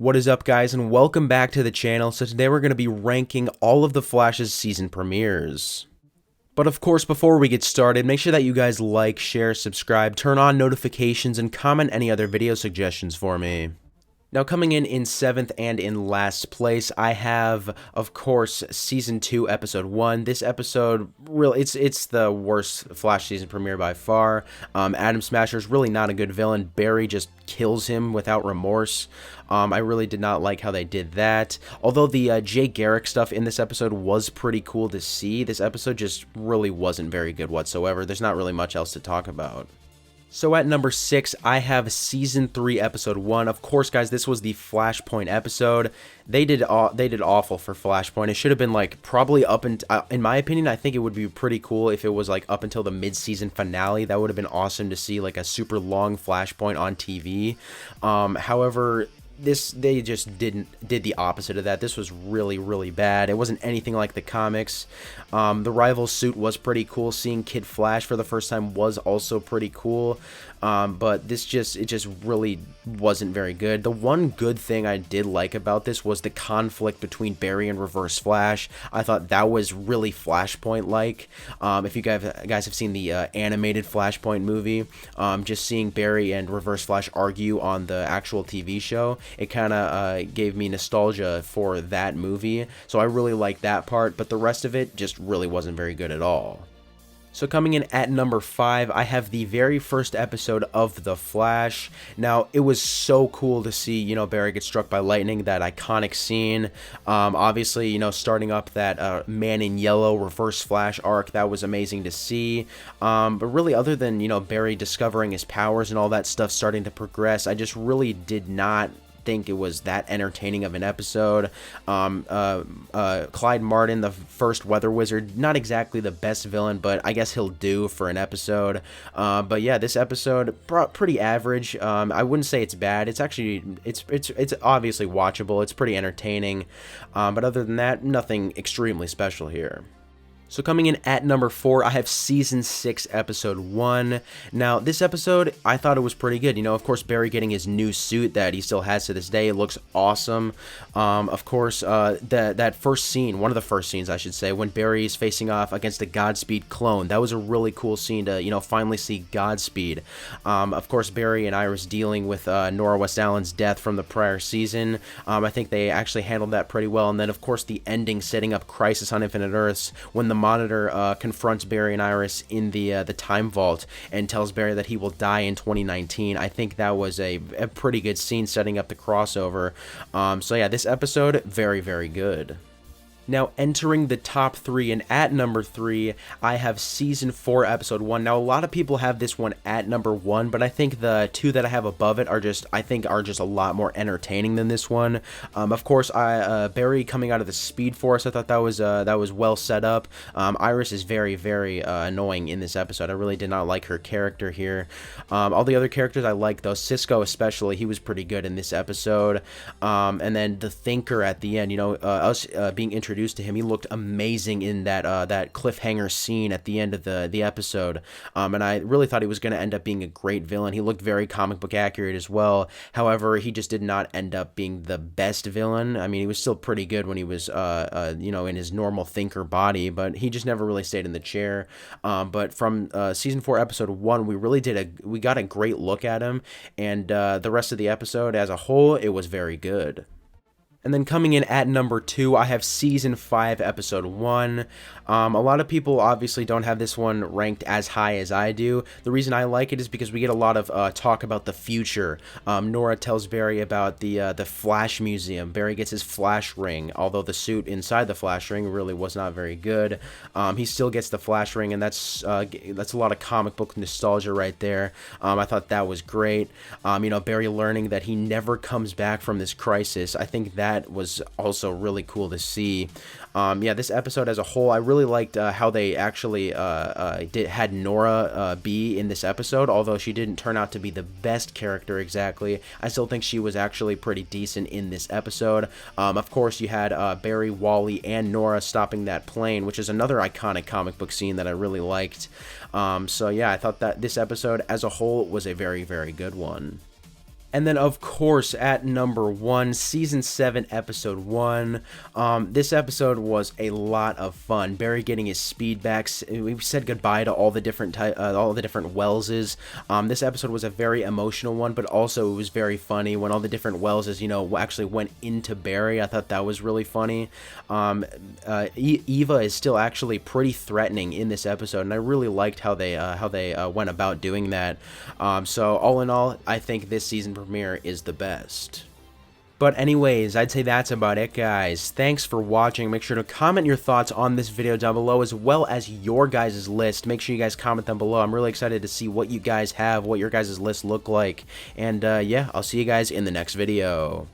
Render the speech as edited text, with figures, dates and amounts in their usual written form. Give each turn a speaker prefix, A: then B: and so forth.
A: What is up, guys, and welcome back to the channel. So today we're going to be ranking all of the Flash's season premieres. But of course, before we get started, make sure that you guys like, share, subscribe, turn on notifications, and comment any other video suggestions for me. Now, coming in 7th and in last place, I have, of course, Season 2, Episode 1. This episode, really, it's the worst Flash season premiere by far. Atom Smasher's really not a good villain. Barry just kills him without remorse. I really did not like how they did that. Although the Jay Garrick stuff in this episode was pretty cool to see, this episode just really wasn't very good whatsoever. There's not really much else to talk about. So at number 6, I have Season 3, Episode 1. Of course, guys, this was the Flashpoint episode. They did awful for Flashpoint. It should have been, like, probably up and in my opinion, I think it would be pretty cool if it was, like, up until the mid-season finale. That would have been awesome to see, like, a super long Flashpoint on TV. However, they just did the opposite of that. This was really bad. It wasn't anything like the comics. The rival suit was pretty cool. Seeing Kid Flash for the first time was also pretty cool. But it just really wasn't very good. The one good thing I did like about this was the conflict between Barry and Reverse Flash. I thought that was really Flashpoint-like. If you guys have seen the animated Flashpoint movie, just seeing Barry and Reverse Flash argue on the actual TV show, it kind of gave me nostalgia for that movie. So I really liked that part, but the rest of it just really wasn't very good at all. So coming in at number 5, I have the very first episode of The Flash. Now, it was so cool to see, you know, Barry get struck by lightning, that iconic scene. Obviously, you know, starting up that Man in Yellow Reverse Flash arc, that was amazing to see. But really, other than, you know, Barry discovering his powers and all that stuff starting to progress, I just really did not think it was that entertaining of an episode. Clyde Martin, the first Weather Wizard, not exactly the best villain, but I guess he'll do for an episode. But yeah, this episode pretty average. I wouldn't say it's bad. It's actually it's obviously watchable. It's pretty entertaining. But other than that, nothing extremely special here. So coming in at number 4, I have Season 6, Episode 1. Now, this episode, I thought it was pretty good. You know, of course, Barry getting his new suit that he still has to this day. It looks awesome. Of course, that first scene, one of the first scenes, I should say, when Barry is facing off against the Godspeed clone. That was a really cool scene to, you know, finally see Godspeed. Of course, Barry and Iris dealing with Nora West Allen's death from the prior season. I think they actually handled that pretty well. And then, of course, the ending setting up Crisis on Infinite Earths when the Monitor confronts Barry and Iris in the Time Vault and tells Barry that he will die in 2019. I think that was a pretty good scene setting up the crossover. So yeah, this episode, very good. Now, entering the top 3, and at number 3, I have Season 4, Episode 1. Now, a lot of people have this one at number 1, but I think the 2 that I have above it are just a lot more entertaining than this one. Of course, Barry coming out of the Speed Force, I thought that was well set up. Iris is very annoying in this episode. I really did not like her character here. All the other characters I like, though. Cisco especially, he was pretty good in this episode. And then the Thinker at the end, you know, us being introduced to him, he looked amazing in that cliffhanger scene at the end of the episode, and I really thought he was going to end up being a great villain. He looked very comic book accurate as well. However, he just did not end up being the best villain. I mean, he was still pretty good when he was you know, in his normal Thinker body, but he just never really stayed in the chair. But from Season 4, Episode 1, we got a great look at him, and the rest of the episode as a whole, it was very good. And then coming in at number 2, I have Season 5, Episode 1. A lot of people obviously don't have this one ranked as high as I do. The reason I like it is because we get a lot of talk about the future. Nora tells Barry about the Flash Museum. Barry gets his Flash ring, although the suit inside the Flash ring really was not very good. He still gets the Flash ring, and that's a lot of comic book nostalgia right there. I thought that was great. You know, Barry learning that he never comes back from this crisis. I think that was also really cool to see. Yeah, this episode as a whole, I really liked how they actually had Nora be in this episode. Although she didn't turn out to be the best character exactly, I still think she was actually pretty decent in this episode. Of course, you had Barry, Wally, and Nora stopping that plane, which is another iconic comic book scene that I really liked. So yeah, I thought that this episode as a whole was a very good one. And then, of course, at number 1, Season 7, Episode 1. This episode was a lot of fun. Barry getting his speed back. We said goodbye to all the different Welleses. This episode was a very emotional one, but also it was very funny when all the different Welleses, you know, actually went into Barry. I thought that was really funny. Eva is still actually pretty threatening in this episode, and I really liked how they went about doing that. So all in all, I think this season premiere is the best. But anyways, I'd say that's about it, guys. Thanks for watching. Make sure to comment your thoughts on this video down below, as well as your guys' list. Make sure you guys comment them below. I'm really excited to see what you guys have, what your guys' list look like. And yeah, I'll see you guys in the next video.